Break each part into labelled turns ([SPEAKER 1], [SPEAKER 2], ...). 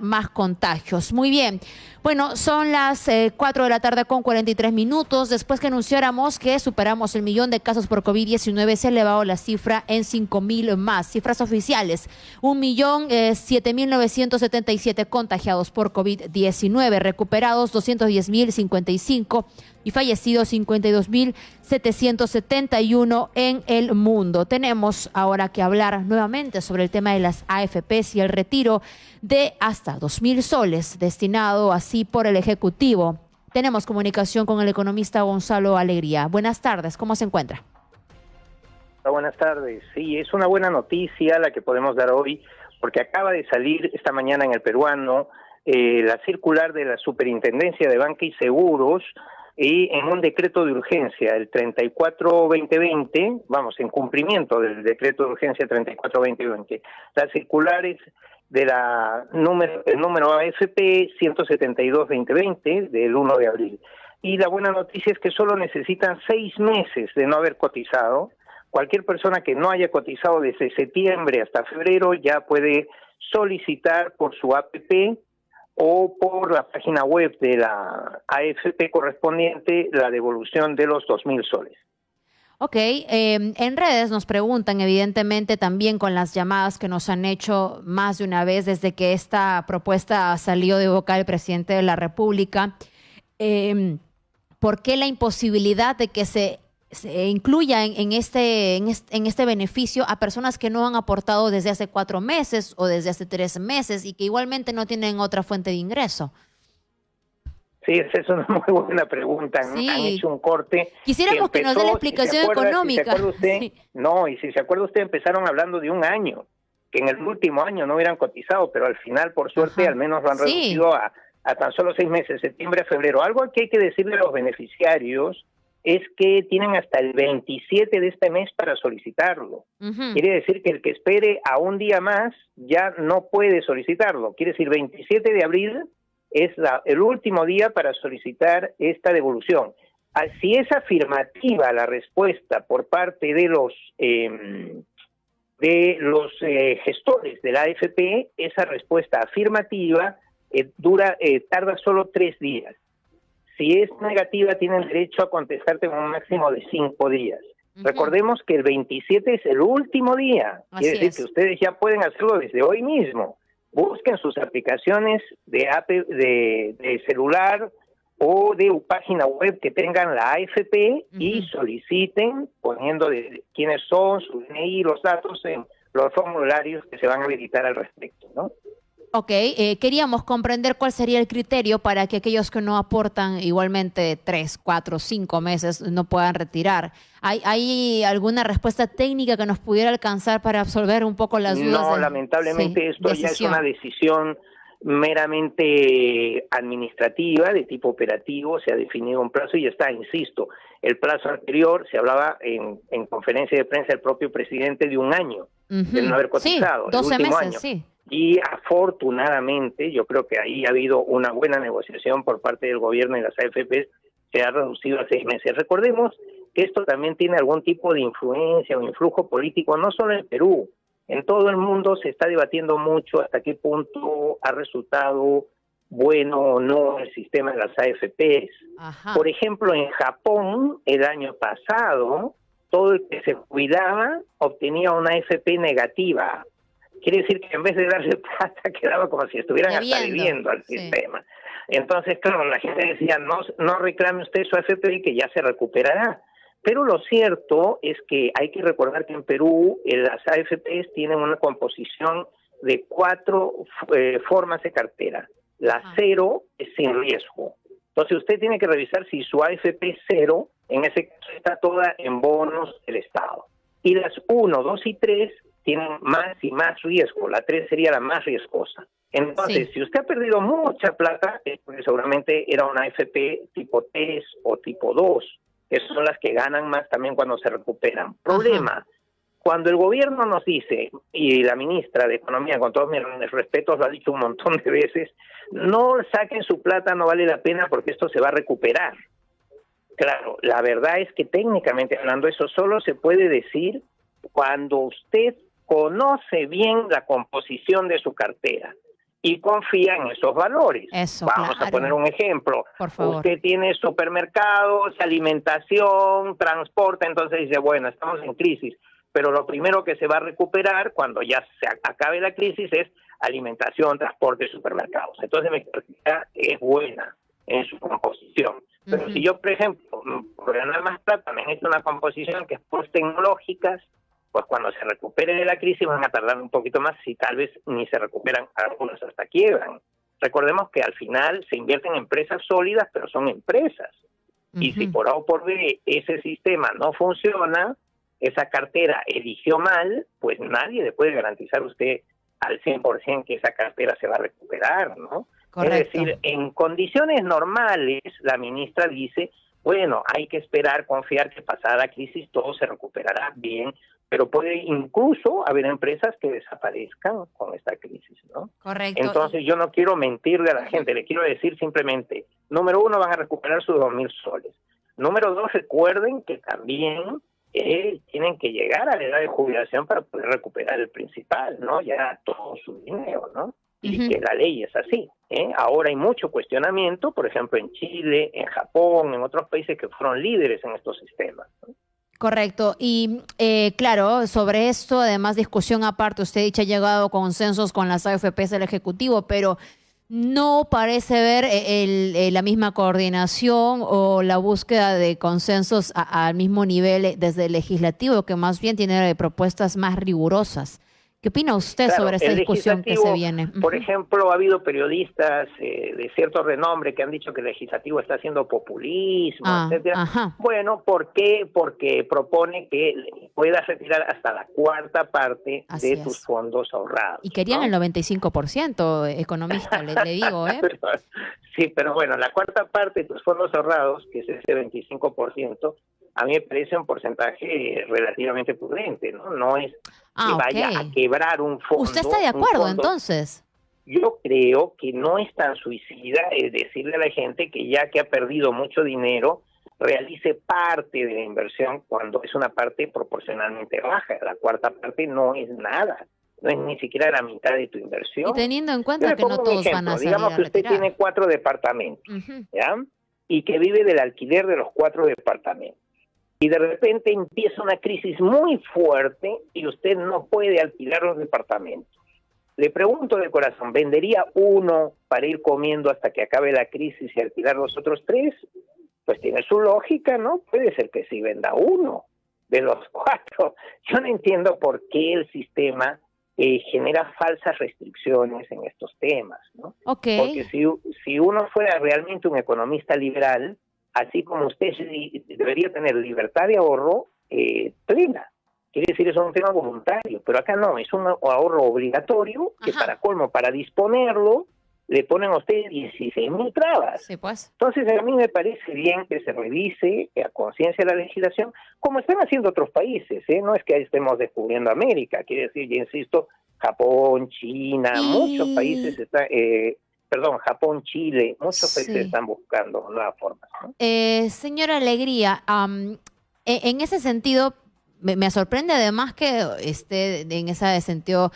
[SPEAKER 1] más contagios. Muy bien. Bueno, son las 4 de la tarde con 43 minutos. Después que anunciáramos que superamos el 1.000.000 de casos por COVID-19, se ha elevado la cifra en 5.000 más. Cifras oficiales, 1.007.977 contagiados por COVID-19, recuperados 210.055 y fallecidos 52.771 en el mundo. Tenemos ahora que hablar nuevamente sobre el tema de las AFPs y el retiro de hasta 2.000 soles destinado así por el Ejecutivo. Tenemos comunicación con el economista Gonzalo Alegría. Buenas tardes, ¿cómo se encuentra?
[SPEAKER 2] Buenas tardes. Sí, es una buena noticia la que podemos dar hoy, porque acaba de salir esta mañana en El Peruano la circular de la Superintendencia de Banca y Seguros y en un decreto de urgencia, el 34-2020, vamos, en cumplimiento del decreto de urgencia 34-2020. Las circulares de el número AFP 172-2020 del 1 de abril. Y la buena noticia es que solo necesitan 6 meses de no haber cotizado. Cualquier persona que no haya cotizado desde septiembre hasta febrero ya puede solicitar por su APP o por la página web de la AFP correspondiente la devolución de los 2.000 soles.
[SPEAKER 1] Ok, en redes nos preguntan, evidentemente también con las llamadas que nos han hecho más de una vez desde que esta propuesta salió de boca del presidente de la República, ¿por qué la imposibilidad de que se incluya en este beneficio a personas que no han aportado desde hace 4 meses o desde hace 3 meses y que igualmente no tienen otra fuente de ingreso?
[SPEAKER 2] Sí, esa es una muy buena pregunta.
[SPEAKER 1] Sí.
[SPEAKER 2] Han hecho un corte.
[SPEAKER 1] Quisiéramos que nos dé la explicación económica.
[SPEAKER 2] Si se acuerda usted,
[SPEAKER 1] sí.
[SPEAKER 2] No, y si se acuerda usted, empezaron hablando de un año, que en el último año no hubieran cotizado, pero al final, por suerte, al menos lo han reducido a tan solo 6 meses, septiembre a febrero. Algo que hay que decirle a los beneficiarios es que tienen hasta el 27 de este mes para solicitarlo. Quiere decir que el que espere a un día más ya no puede solicitarlo. Quiere decir, 27 de abril es el último día para solicitar esta devolución. Si es afirmativa la respuesta por parte de los gestores de la AFP, esa respuesta afirmativa tarda solo 3 días. Si es negativa, tienen derecho a contestarte con un máximo de 5 días. Recordemos que el 27 es el último día. Quiere decir que ustedes ya pueden hacerlo desde hoy mismo. Busquen sus aplicaciones de celular o de página web que tengan la AFP y soliciten poniendo quiénes son, su DNI, los datos en los formularios que se van a habilitar al respecto, ¿no?
[SPEAKER 1] Ok, queríamos comprender cuál sería el criterio para que aquellos que no aportan igualmente 3, 4, 5 meses no puedan retirar. ¿Hay alguna respuesta técnica que nos pudiera alcanzar para absolver un poco las dudas?
[SPEAKER 2] No, lamentablemente esto ya es una decisión meramente administrativa, de tipo operativo. Se ha definido un plazo y ya está, insisto. El plazo anterior se hablaba en conferencia de prensa del propio presidente de un año de no haber cotizado.
[SPEAKER 1] Sí, 12 meses,
[SPEAKER 2] año.
[SPEAKER 1] Sí.
[SPEAKER 2] Y afortunadamente, yo creo que ahí ha habido una buena negociación por parte del gobierno y las AFPs, se ha reducido a 6 meses. Recordemos que esto también tiene algún tipo de influencia o influjo político, no solo en Perú, en todo el mundo se está debatiendo mucho hasta qué punto ha resultado bueno o no el sistema de las AFPs. Por ejemplo, en Japón, el año pasado, todo el que se cuidaba obtenía una AFP negativa. Quiere decir que en vez de darle plata quedaba como si estuvieran hasta debiendo al sistema. Entonces, claro, la gente decía, no reclame usted su AFP que ya se recuperará. Pero lo cierto es que hay que recordar que en Perú las AFPs tienen una composición de 4 formas de cartera. La 0 es sin riesgo. Entonces usted tiene que revisar si su AFP 0, en ese caso está toda en bonos del Estado. Y las 1, 2 y 3 tienen más y más riesgo. La 3 sería la más riesgosa. Entonces, si usted ha perdido mucha plata, es porque seguramente era una AFP tipo 3 o tipo 2, que son las que ganan más también cuando se recuperan. Problema, cuando el gobierno nos dice, y la ministra de Economía, con todos mis respetos, lo ha dicho un montón de veces, no saquen su plata, no vale la pena porque esto se va a recuperar. Claro, la verdad es que técnicamente hablando, eso solo se puede decir cuando usted conoce bien la composición de su cartera. y confía en esos valores.
[SPEAKER 1] Eso,
[SPEAKER 2] Vamos
[SPEAKER 1] claro.
[SPEAKER 2] a poner un ejemplo.
[SPEAKER 1] Por favor.
[SPEAKER 2] Usted tiene supermercados, alimentación, transporte, entonces dice, bueno, estamos en crisis, pero lo primero que se va a recuperar cuando ya se acabe la crisis es alimentación, transporte y supermercados. Entonces mi cartera es buena en su composición. Pero si yo, por ejemplo, por ganar más plata, también he hecho una composición que es post-tecnológicas, pues cuando se recupere de la crisis van a tardar un poquito más, si tal vez ni se recuperan, algunos hasta quiebran. Recordemos que al final se invierten en empresas sólidas, pero son empresas. Y si por A o por B ese sistema no funciona, esa cartera eligió mal, pues nadie le puede garantizar a usted al 100% que esa cartera se va a recuperar, ¿no?
[SPEAKER 1] Correcto.
[SPEAKER 2] Es decir, en condiciones normales, la ministra dice, bueno, hay que esperar, confiar que pasada la crisis todo se recuperará bien, pero puede incluso haber empresas que desaparezcan con esta crisis, ¿no?
[SPEAKER 1] Correcto.
[SPEAKER 2] Entonces yo no quiero mentirle a la gente, le quiero decir simplemente, número uno, van a recuperar sus 2.000 soles. Número dos, recuerden que también tienen que llegar a la edad de jubilación para poder recuperar el principal, ¿no? Ya todo su dinero, ¿no? Y que la ley es así, ¿eh? Ahora hay mucho cuestionamiento, por ejemplo, en Chile, en Japón, en otros países que fueron líderes en estos sistemas, ¿no?
[SPEAKER 1] Correcto. Y claro, sobre esto, además, discusión aparte, usted ha llegado a consensos con las AFPs del Ejecutivo, pero no parece ver la misma coordinación o la búsqueda de consensos al mismo nivel desde el legislativo, que más bien tiene propuestas más rigurosas. ¿Qué opina usted
[SPEAKER 2] Claro,
[SPEAKER 1] sobre esta discusión que se viene?
[SPEAKER 2] Por ejemplo, ha habido periodistas de cierto renombre que han dicho que el legislativo está haciendo populismo, etcétera. Bueno, ¿por qué? Porque propone que puedas retirar hasta la cuarta parte de tus fondos ahorrados.
[SPEAKER 1] Y querían, ¿no?, el 95%, economista, le digo, ¿eh?
[SPEAKER 2] Sí, pero bueno, la cuarta parte de tus fondos ahorrados, que es ese 25%, a mí me parece un porcentaje relativamente prudente, ¿no? No es que vaya a quebrar un fondo.
[SPEAKER 1] ¿Usted está de acuerdo, entonces?
[SPEAKER 2] Yo creo que no es tan suicida decirle a la gente que ya que ha perdido mucho dinero, realice parte de la inversión cuando es una parte proporcionalmente baja. La cuarta parte no es nada, no es ni siquiera la mitad de tu inversión.
[SPEAKER 1] Y teniendo en cuenta que no todos van a salir
[SPEAKER 2] digamos que usted tiene 4 departamentos, ¿ya? Y que vive del alquiler de los 4 departamentos. Y de repente empieza una crisis muy fuerte y usted no puede alquilar los departamentos. Le pregunto de corazón, ¿vendería uno para ir comiendo hasta que acabe la crisis y alquilar los otros 3? Pues tiene su lógica, ¿no? Puede ser que sí venda uno de los 4. Yo no entiendo por qué el sistema genera falsas restricciones en estos temas, ¿no? Porque si uno fuera realmente un economista liberal, así como usted debería tener libertad de ahorro plena. Quiere decir, eso es un tema voluntario, pero acá no, es un ahorro obligatorio que para colmo, para disponerlo, le ponen a usted 16.000 trabas.
[SPEAKER 1] Sí, pues.
[SPEAKER 2] Entonces, a mí me parece bien que se revise a conciencia la legislación, como están haciendo otros países, ¿eh? No es que estemos descubriendo América, quiere decir, ya insisto, Japón, China, muchos países están... Japón, Chile, muchos países están buscando nuevas formas, ¿no?
[SPEAKER 1] Señora Alegría, en ese sentido, me sorprende además que esté en ese sentido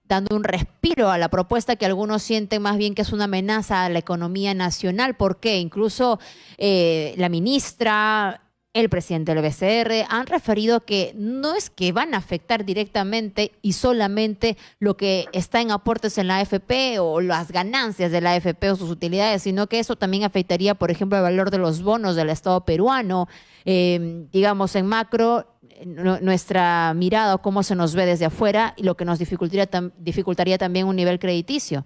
[SPEAKER 1] dando un respiro a la propuesta que algunos sienten más bien que es una amenaza a la economía nacional. ¿Por qué? Incluso la ministra, el presidente del BCR han referido que no es que van a afectar directamente y solamente lo que está en aportes en la AFP o las ganancias de la AFP o sus utilidades, sino que eso también afectaría, por ejemplo, el valor de los bonos del Estado peruano. Digamos, en macro, nuestra mirada o cómo se nos ve desde afuera y lo que nos dificultaría también un nivel crediticio.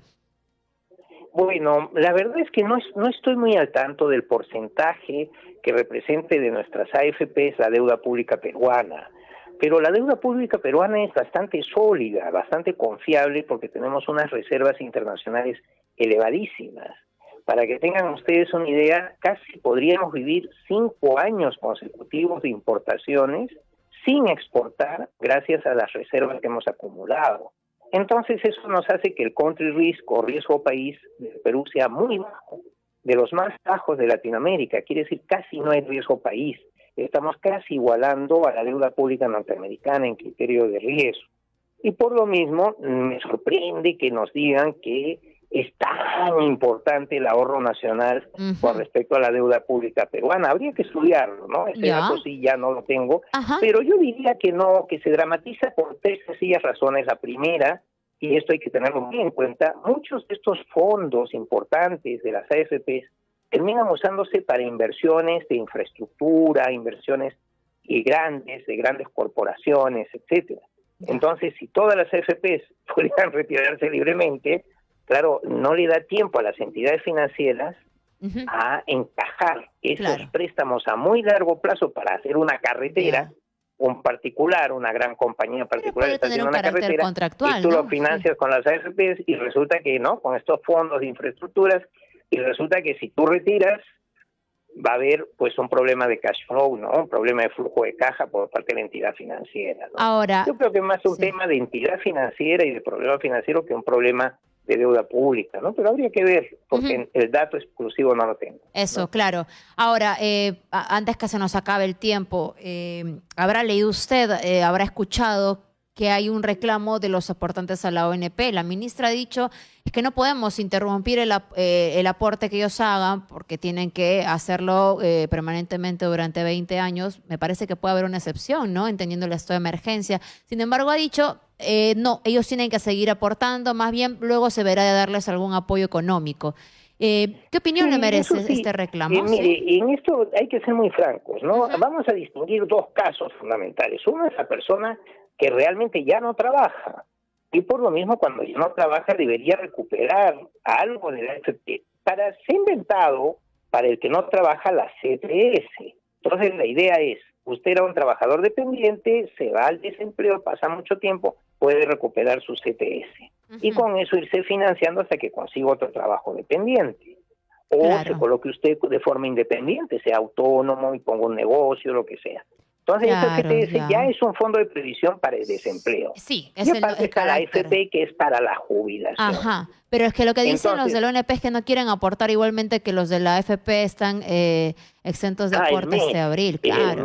[SPEAKER 2] Bueno, la verdad es que no estoy muy al tanto del porcentaje que represente de nuestras AFPs la deuda pública peruana, pero la deuda pública peruana es bastante sólida, bastante confiable porque tenemos unas reservas internacionales elevadísimas. Para que tengan ustedes una idea, casi podríamos vivir 5 años consecutivos de importaciones sin exportar gracias a las reservas que hemos acumulado. Entonces eso nos hace que el country risk o riesgo país del Perú sea muy bajo, de los más bajos de Latinoamérica. Quiere decir, casi no hay riesgo país. Estamos casi igualando a la deuda pública norteamericana en criterio de riesgo. Y por lo mismo me sorprende que nos digan que es tan importante el ahorro nacional con respecto a la deuda pública peruana. Habría que estudiarlo, ¿no? Ese dato sí ya no lo tengo, pero yo diría que no, que se dramatiza por tres sencillas razones. La primera, y esto hay que tenerlo muy en cuenta, muchos de estos fondos importantes de las AFPs terminan usándose para inversiones de infraestructura, inversiones grandes, de grandes corporaciones, etcétera. Entonces, si todas las AFPs pudieran retirarse libremente, claro, no le da tiempo a las entidades financieras a encajar esos préstamos a muy largo plazo para hacer una carretera, un particular, una gran compañía particular está haciendo una carretera, y tú lo financias con las AFPs y resulta que no, con estos fondos de infraestructuras, y resulta que si tú retiras, va a haber pues un problema de cash flow, ¿no? Un problema de flujo de caja por parte de la entidad financiera, ¿no?
[SPEAKER 1] Ahora,
[SPEAKER 2] yo creo que es más un tema de entidad financiera y de problema financiero que un problema de deuda pública, ¿no? Pero habría que ver, porque el dato exclusivo no lo tengo.
[SPEAKER 1] Eso,
[SPEAKER 2] ¿no?
[SPEAKER 1] claro. Ahora, antes que se nos acabe el tiempo, habrá leído usted, habrá escuchado que hay un reclamo de los aportantes a la ONP. La ministra ha dicho es que no podemos interrumpir el aporte que ellos hagan porque tienen que hacerlo permanentemente durante 20 años. Me parece que puede haber una excepción, ¿no? Entendiendo el estado de emergencia. Sin embargo, ha dicho, no, ellos tienen que seguir aportando, más bien luego se verá de darles algún apoyo económico. ¿Qué opinión le merece este reclamo?
[SPEAKER 2] Mire, en esto hay que ser muy francos, ¿no? Vamos a distinguir dos casos fundamentales. Uno es la persona que realmente ya no trabaja, y por lo mismo cuando ya no trabaja debería recuperar algo de la AFP. Se ha inventado para el que no trabaja la CTS. Entonces la idea es, usted era un trabajador dependiente, se va al desempleo, pasa mucho tiempo, puede recuperar su CTS. Y con eso irse financiando hasta que consiga otro trabajo dependiente. O se coloque usted de forma independiente, sea autónomo y ponga un negocio, lo que sea. Entonces, el CTS ya es un fondo de previsión para el desempleo.
[SPEAKER 1] Sí,
[SPEAKER 2] y aparte está la AFP, que es para la jubilación.
[SPEAKER 1] Pero es que lo que dicen los de la ONP es que no quieren aportar igualmente que los de la AFP están exentos de aporte este abril.
[SPEAKER 2] El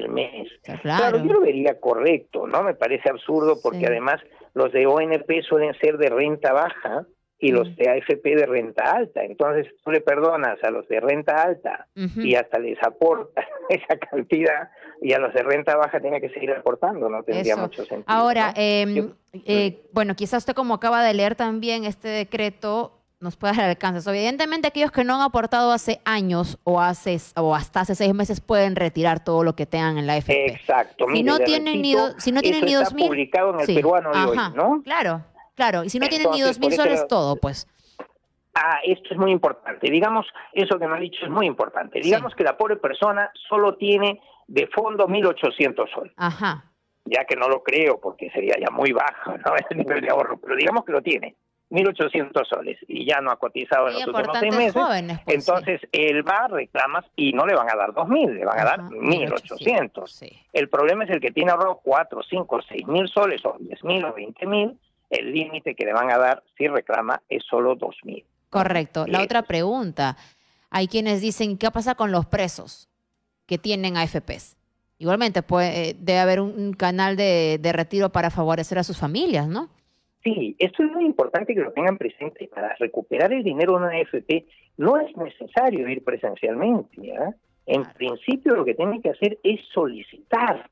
[SPEAKER 2] mes. Claro, yo lo vería correcto, ¿no? Me parece absurdo porque además los de ONP suelen ser de renta baja y los de AFP de renta alta. Entonces tú le perdonas a los de renta alta y hasta les aporta esa cantidad, y a los de renta baja tiene que seguir aportando, no tendría mucho sentido.
[SPEAKER 1] Ahora, ¿no? Bueno, quizás usted, como acaba de leer también este decreto, nos puede dar alcances. Evidentemente aquellos que no han aportado hace años o hasta hace 6 meses pueden retirar todo lo que tengan en la AFP.
[SPEAKER 2] Exacto.
[SPEAKER 1] Si no tienen ni 2.000,
[SPEAKER 2] está publicado en el Peruano de hoy, ¿no?
[SPEAKER 1] Claro, y si no tienen ni 2.000 soles, todo, pues.
[SPEAKER 2] Esto es muy importante. Digamos, eso que me ha dicho es muy importante. Digamos que la pobre persona solo tiene de fondo 1.800 soles. Ya que no lo creo, porque sería ya muy bajo, ¿no? El nivel de ahorro, pero digamos que lo tiene. 1.800 soles y ya no ha cotizado en los últimos 6 meses, jóvenes, pues, entonces él va, reclamas y no le van a dar 2.000, le van a dar 1.800. El problema es el que tiene ahorrado 4, 5, 6.000 soles o 10.000 o 20.000, el límite que le van a dar si reclama es solo 2.000.
[SPEAKER 1] Correcto. La otra pregunta, hay quienes dicen, ¿qué pasa con los presos que tienen AFPs? Igualmente debe haber un canal de retiro para favorecer a sus familias, ¿no?
[SPEAKER 2] Sí, esto es muy importante que lo tengan presente. Para recuperar el dinero de una AFP no es necesario ir presencialmente, ¿ya? En principio lo que tienen que hacer es solicitar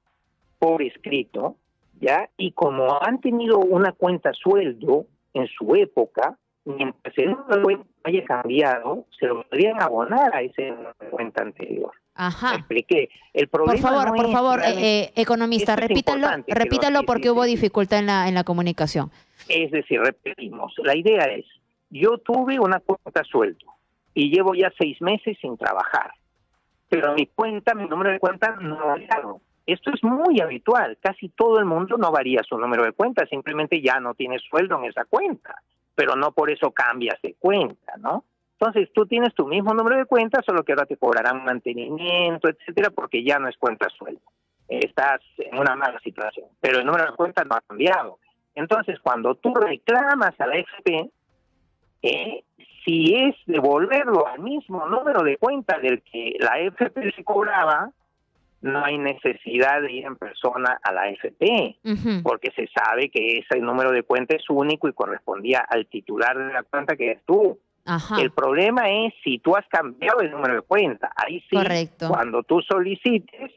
[SPEAKER 2] por escrito, ¿ya? Y como han tenido una cuenta sueldo en su época, mientras el número de cuenta haya cambiado, se lo podrían abonar a ese número de cuenta anterior. Me expliqué. El problema
[SPEAKER 1] por favor, economista, repítalo porque hubo dificultad en la comunicación.
[SPEAKER 2] Es decir, repetimos, la idea es, yo tuve una cuenta sueldo y llevo ya 6 meses sin trabajar, pero mi número de cuenta no ha variado. Esto es muy habitual, casi todo el mundo no varía su número de cuenta, simplemente ya no tienes sueldo en esa cuenta, pero no por eso cambias de cuenta, ¿no? Entonces tú tienes tu mismo número de cuenta, solo que ahora te cobrarán mantenimiento, etcétera, porque ya no es cuenta sueldo. Estás en una mala situación, pero el número de cuenta no ha cambiado. Entonces, cuando tú reclamas a la AFP, si es devolverlo al mismo número de cuenta del que la AFP se cobraba, no hay necesidad de ir en persona a la AFP, porque se sabe que ese número de cuenta es único y correspondía al titular de la cuenta, que es tú.
[SPEAKER 1] Ajá.
[SPEAKER 2] El problema es si tú has cambiado el número de cuenta. Ahí sí,
[SPEAKER 1] correcto,
[SPEAKER 2] cuando tú solicites,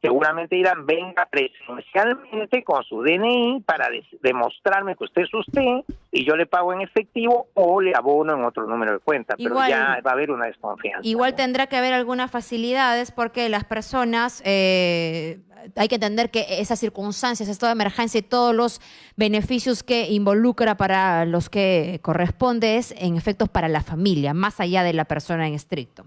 [SPEAKER 2] seguramente dirán, venga presencialmente con su DNI para demostrarme que usted es usted y yo le pago en efectivo o le abono en otro número de cuenta.
[SPEAKER 1] Igual,
[SPEAKER 2] pero ya va a haber una desconfianza.
[SPEAKER 1] Igual tendrá que haber algunas facilidades porque las personas, hay que entender que esas circunstancias, estado de emergencia y todos los beneficios que involucra para los que corresponde es en efectos para la familia, más allá de la persona en estricto.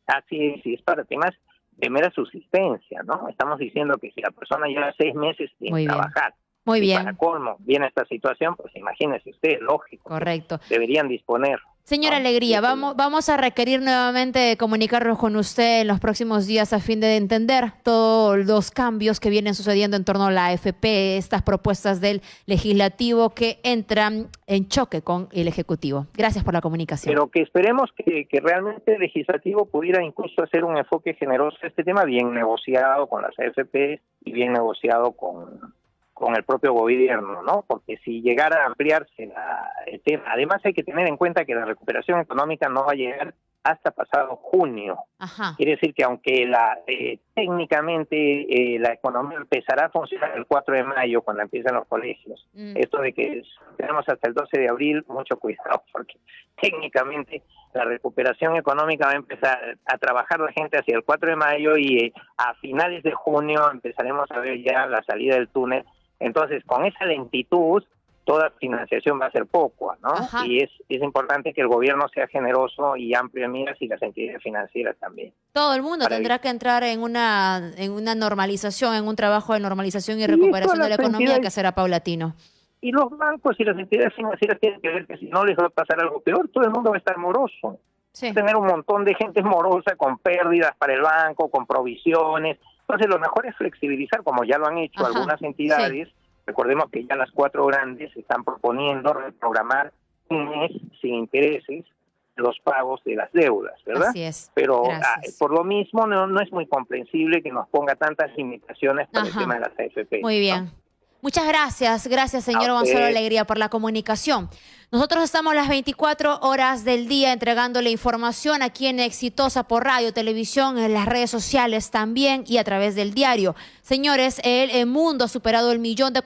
[SPEAKER 2] Así es, y es para temas de mera subsistencia, ¿no? Estamos diciendo que si la persona lleva 6 meses sin trabajar,
[SPEAKER 1] muy bien,
[SPEAKER 2] para colmo viene esta situación, pues imagínese usted, lógico.
[SPEAKER 1] Correcto.
[SPEAKER 2] Deberían disponer.
[SPEAKER 1] Señora Alegría, vamos a requerir nuevamente comunicarnos con usted en los próximos días a fin de entender todos los cambios que vienen sucediendo en torno a la AFP, estas propuestas del legislativo que entran en choque con el Ejecutivo. Gracias por la comunicación.
[SPEAKER 2] Pero que esperemos que realmente el legislativo pudiera incluso hacer un enfoque generoso a este tema, bien negociado con las AFP y bien negociado con el propio gobierno, ¿no? Porque si llegara a ampliarse el tema, además hay que tener en cuenta que la recuperación económica no va a llegar hasta pasado junio.
[SPEAKER 1] Ajá.
[SPEAKER 2] Quiere decir que aunque técnicamente la economía empezará a funcionar el 4 de mayo cuando empiezan los colegios, esto de que tenemos hasta el 12 de abril, mucho cuidado, porque técnicamente la recuperación económica va a empezar a trabajar la gente hacia el 4 de mayo y a finales de junio empezaremos a ver ya la salida del túnel. Entonces, con esa lentitud, toda financiación va a ser poco, ¿no?
[SPEAKER 1] Ajá.
[SPEAKER 2] Y es importante que el gobierno sea generoso y amplio en miras y las entidades financieras también.
[SPEAKER 1] Todo el mundo tendrá que entrar en una normalización, en un trabajo de normalización y recuperación de la economía que será paulatino.
[SPEAKER 2] Y los bancos y las entidades financieras tienen que ver que si no les va a pasar algo peor, todo el mundo va a estar moroso.
[SPEAKER 1] Sí.
[SPEAKER 2] Va a tener un montón de gente morosa con pérdidas para el banco, con provisiones. Entonces lo mejor es flexibilizar, como ya lo han hecho algunas entidades. Sí. Recordemos que ya las 4 grandes están proponiendo reprogramar un mes sin intereses los pagos de las deudas, ¿verdad?
[SPEAKER 1] Así es.
[SPEAKER 2] Pero por lo mismo no es muy comprensible que nos ponga tantas limitaciones para el tema de las AFP.
[SPEAKER 1] Muy bien. ¿No? Muchas gracias. Gracias, señor Gonzalo Alegría, por la comunicación. Nosotros estamos las 24 horas del día entregándole información aquí en Exitosa por radio, televisión, en las redes sociales también y a través del diario. Señores, el mundo ha superado el 1.000.000 de